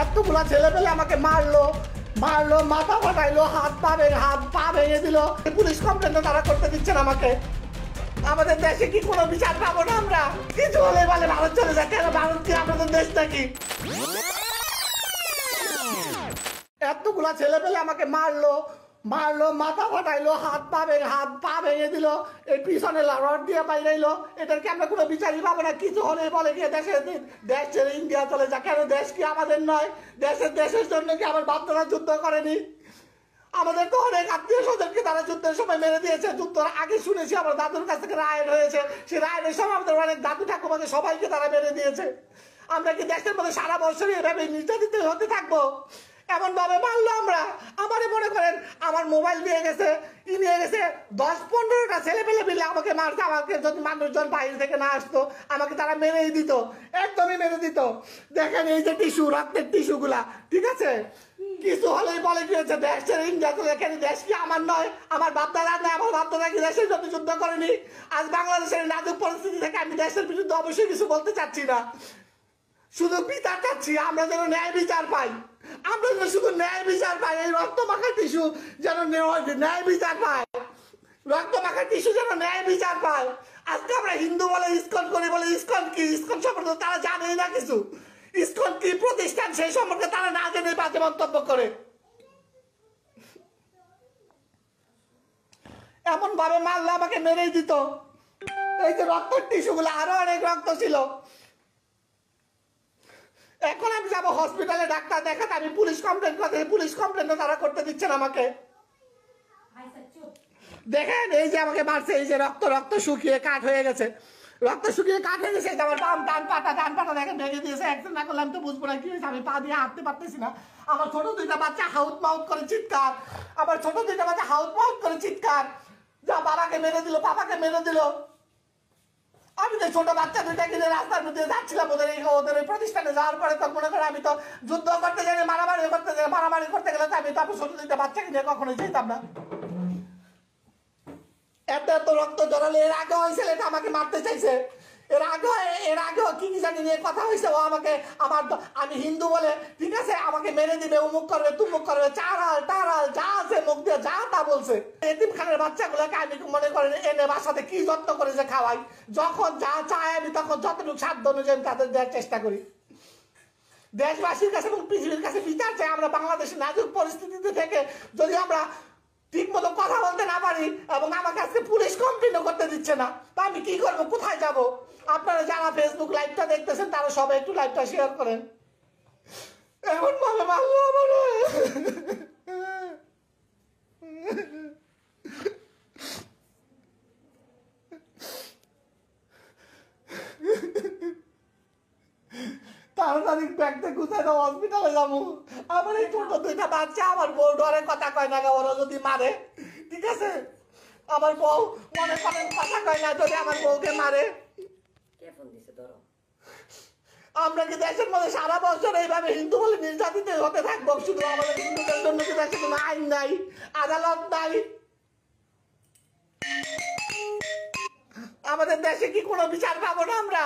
এতগুলা ছেলে পেলে আমাকে মারলো মারলো মাথা ফাটাইলো হাত পা ভেঙে দিল। পুলিশ কমপ্লেন তারা করতে দিচ্ছেন আমাকে। আমাদের দেশে কি কোনো বিচার পাবো না আমরা? কিছু হলে বলে ভারত চলে যায়। কেন ভারত কি আমাদের দেশ নাকি? এতগুলা ছেলে পেলে আমাকে মারলো মাথা ফাটাইলো হাত পা ভেঙে দিল। এই পিছনে রড দিয়ে বাইরাইলো। এটার কি আমরা কোনো বিচারই পাবো না? কিছু হলে বলে গিয়ে দেশ ছেড়ে ইন্ডিয়া চলে যায়। কেন দেশ কি আমাদের নয়? দেশের জন্য কি আমার বাপ-দাদা যুদ্ধ করেনি? আমাদের তো অনেক আত্মীয় স্বজনকে তারা যুদ্ধের সময় মেরে দিয়েছে। যুদ্ধের আগে শুনেছি আমার দাদুর কাছ থেকে রায় হয়েছে। সেই রায়ের সময় আমাদের অনেক দাদু ঠাকুমাকে সবাইকে তারা মেরে দিয়েছে। আমরা কি দেশের মধ্যে সারা বছরই এভাবে নির্যাতিত হতে থাকবো? এমন ভাবে মারলো আমরা। আমারে মনে করেন আমার মোবাইল নিয়ে গেছে, নিয়ে গেছে 10-15টা ছেলে পেলে মিলে আমাকে মারছে। আমাকে যদি মানুষজন বাইরে থেকে না আসতো আমাকে তারা মেরেই দিত, একদমই মেরে দিত। দেখেন এই যে টিস্যু, রক্তের টিস্যু গুলা, ঠিক আছে? কিছু হলেই বলে গিয়েছে দেশ ছেড়ে ইন্ডিয়া চলে। কেন দেশ কি আমার নয়? আমার বাপ-দাদা নয়? আমার বাপ-দাদা কি দেশের জন্য যুদ্ধ করেনি? আজ বাংলাদেশের নাজুক পরিস্থিতি থেকে আমি দেশের বিরুদ্ধে অবশ্যই কিছু বলতে চাচ্ছি না, শুধু বিচার চাচ্ছি। আমরা যেন ন্যায় বিচার পাই। আমরা যেন শুধু ন্যায় বিচার পাই। এই রক্ত মাখা টিস্যু যেন ন্যায় বিচার পায়। রক্ত মাখা টিস্যু যেন ন্যায় বিচার পায়। আজকে আমরা হিন্দু বলে ইসকন করি, বলে ইসকন কি? ইসকন সম্পর্কে তারা জানেই না কিছু। ইসকন কি প্রতিষ্ঠান সেই সম্পর্কে তারা না জেনে বাজে মন্তব্য করে। এমন ভাবে মারলে আমাকে মেরেই দিত। এই যে রক্তের টিস্যু গুলো, আরো অনেক রক্ত ছিল। এখন আমি যাবো হসপিটালে ডাক্তার দেখাতে। আমি পুলিশ কমপ্লেন করতে, পুলিশ কমপ্লেন তারা করতে দিচ্ছেন আমাকে। দেখেন এই যে আমাকে মারছে, এই যে রক্ত শুকিয়ে কাঠ হয়ে গেছে। রক্ত শুকিয়ে কাঠ হয়ে গেছে। আমার ডান পাটা দেখেন ভেঙে দিয়েছে। অ্যাক্সিডেন্ট না করলে আমি তো বুঝবো না কি হয়েছে। আমি পা দিয়ে হাঁটতে পারতেছি না। আমার ছোট দুইটা বাচ্চা হাউত মাউত করে চিৎকার। যা বাবাকে মেরে দিল, পাপাকে মেরে দিল। আমি তো ছোট বাচ্চা দুইটা কিনে রাস্তার মধ্যে যাচ্ছিলাম ওদের ওই প্রতিষ্ঠানে যাওয়ার পরে তো মনে করে আমি তো যুদ্ধ করতে জানি, মারামারি করতে গেলে তো আমি তো ছোট দুইটা বাচ্চা কিনে কখনোই যেতাম না। এত রক্ত জড়ালে। এর আগে ওই ছেলেটা আমাকে মারতে চাইছে। এর আগে কি জানি নিয়ে কথা হয়েছে। ও আমাকে আমি হিন্দু বলে, ঠিক আছে, আমাকে মেরে দিবে, উমুক করবে তুমুক করবে, চারাল যা আছে মুখ দিয়ে যা তা বলছে। এতিমখানের বাচ্চাগুলোকে আমি মনে করেন এনে বাসাতে কি যত্ন করে যে খাওয়াই। যখন যা চায় আমি তখন যতটুকু সাধ্য অনুযায়ী তাদের দেওয়ার চেষ্টা করি। দেশবাসীর কাছে এবং পৃথিবীর কাছে বিচার চাই। আমরা বাংলাদেশের নাজুক পরিস্থিতিতে থেকে যদি আমরা ঠিক মতো কথা বলতে না পারি এবং আমার কাছে পুলিশ কমপ্লেনও করতে দিচ্ছে না, তা আমি কি করবো? কোথায় যাব? আপনারা যারা ফেসবুক লাইভটা দেখতেছেন তারা সবাই একটু লাইভটা শেয়ার করেন। এমন ভাবে মারলো আমারে। তাড়াতাড়ি ব্যাগটা গুছাই দাও, হসপিটালে যাবো। আমার এই ছোট দুইটা বাচ্চা, আমার বউ ডরে কথা কয় না, ওরা যদি মারে, ঠিক আছে? আমার বউ মনে করেন কথা কয় না যদি আমার বউকে মারে। আমরা কি দেশের মধ্যে সারা বছর এইভাবে হিন্দু বলে নির্যাতিত হতে থাকবো? শুধু আমাদের হিন্দুদের জন্য কি দেশে কোনো আইন নাই, আদালত নাই? আমাদের দেশে কি কোনো বিচার পাবো না আমরা?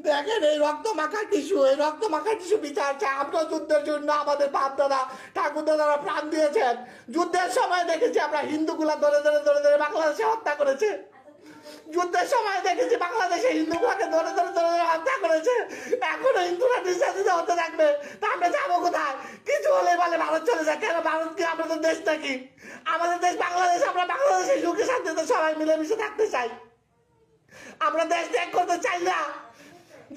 দেখেন এই রক্ত মাখা টিস্যু বিচার চাই। আমরা যুদ্ধের জন্য আমাদের বাপ দাদা ঠাকুর দাদারা প্রাণ দিয়েছেন। যুদ্ধের সময় দেখেছি আমরা হিন্দুগুলা ধরে বাংলাদেশে হত্যা করেছে। যুদ্ধের সময় দেখেছি বাংলাদেশে হিন্দুগুলাকে ধরে হত্যা করেছে। এখনো হিন্দুরা নির্যাতিত হতে থাকবে, তা আমরা যাবো কোথায়? কিছু হলে বলে ভারত চলে যায়। কেন ভারত কি আমাদের দেশ নাকি? আমাদের দেশ বাংলাদেশ। আমরা বাংলাদেশে সুখে শান্তিতে সবাই মিলেমিশে থাকতে চাই। আমরা দেশ ত্যাগ করতে চাই না।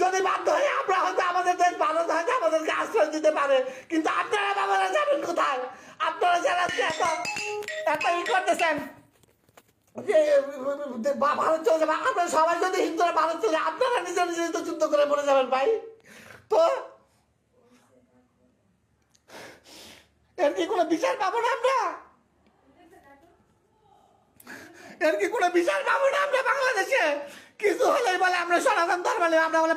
যদি বাধ্য হয়ে আমরা হয়তো আমাদের দেশ ভারত হয়তো আমাদেরকে আশ্রয় দিতে পারে, কিন্তু আপনারা বাবারা যাবেন কোথায়? আপনারা যারা এত করতেছেন ভারত চলে যাবে, আমরা সবাই যদি হিন্দুরা ভারত চলে, আপনারা নিজের তো যুদ্ধ করে মরে যাবেন ভাই। তো এর কি কোনো বিচার পাবো না আমরা? বাংলাদেশে কিছু হলেই বলে আমরা সনাতন ধর্ম, আমরা বলে